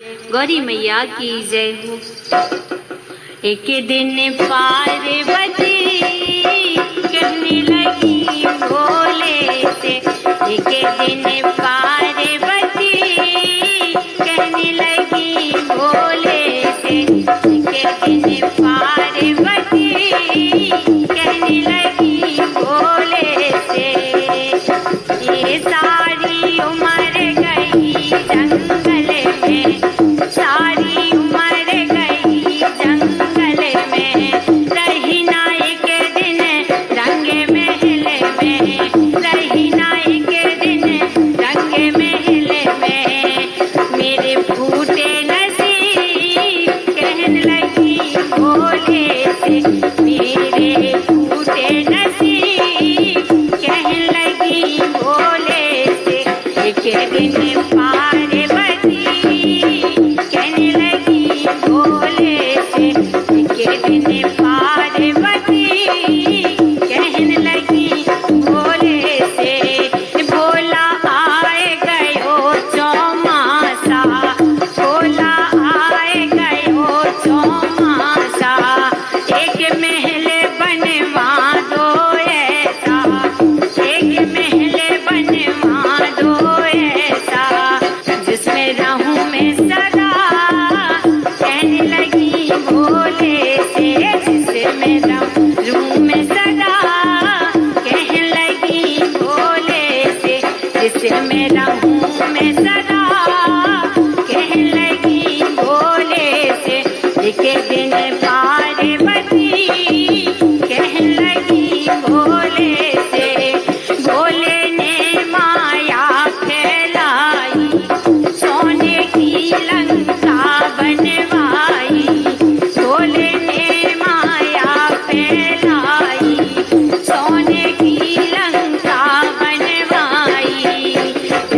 गौरी मैया की जय हो। एक दिन पार्वती कहने लगी भोले से, एक दिन पार्वती कहने लगी भोले से, एक दिन पार्वती कहने लगी भोले से, ये सारी उम्र गई जंगल में, सारी उम्र गई जंगल में, रही ना एक दिन रंग महल में, रही ना एक दिन रंग महल में, मेरे फूटे नसीब कहने लगी भोले से, मेरे फूटे नसीब कहने लगी भोले से, एक दिन पार्वती कहने लगी भोले से, एक दिन पार्वती कहने लगी भोले से, भोला आए गयो चौमासा, भोला आए गयो चौमासा, एक महल बनवा दो ऐसा, एक महल बनवा दो ऐसा, जिसमें रहूं मैं सदा कहने लगी भोले से, जिसमें रहूं मैं सदा कहने लगी भोले से, जिसमें रहूं मैं सदा कहने लगी भोले से, एक दिन पार्वती कहने लगी भोले से, भोले ने माया फैलाई, सोने की लंका बनवाई, भोले ने माया फैलाई, सोने की लंका बनवाई,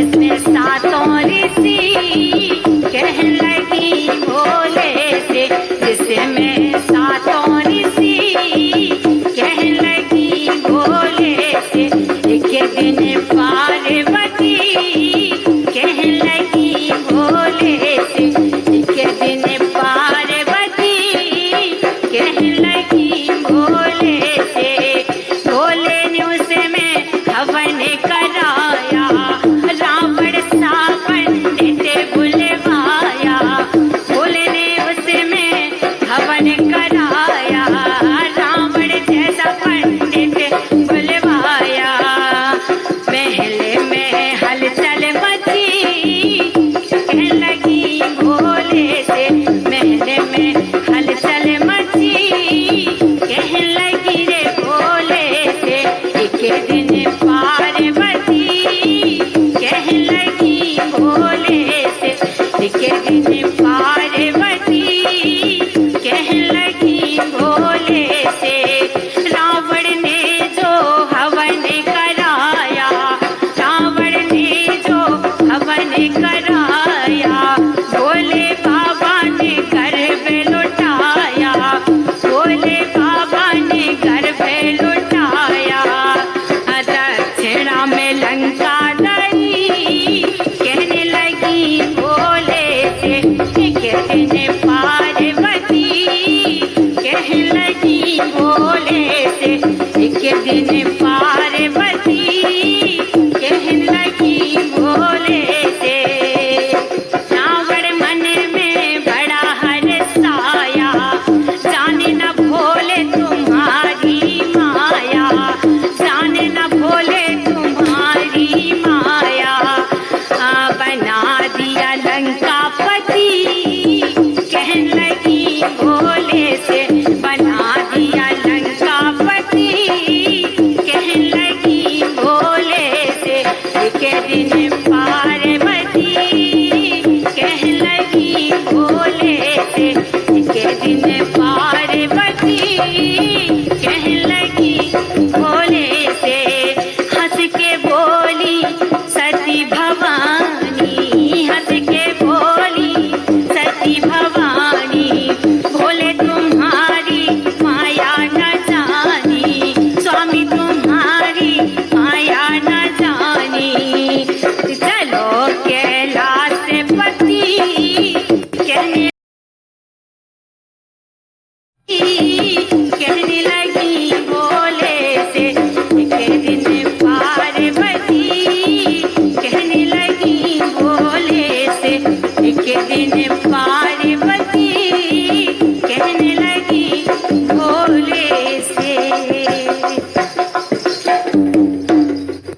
इसमें सातों ऋषि कहने लगी भोले से, जिसमें सातों ऋषि कहने लगी भोले से, एक दिन पार्वती कहने लगी भोले से, एक दिन पार्वती कहने लगी भोले से, भोले ने उसमें हवन कराया, रावण सा पंडित बुलवाया, भोले ने उसमें हवन कराया, रावण जैसा पंडित बुलवाया, महल में हलचल मची कहने लगी भोले से, महल में हलचल मची कहने लगी रे भोले से, एक दिन पार्वती कहने लगी भोले से, एक दिन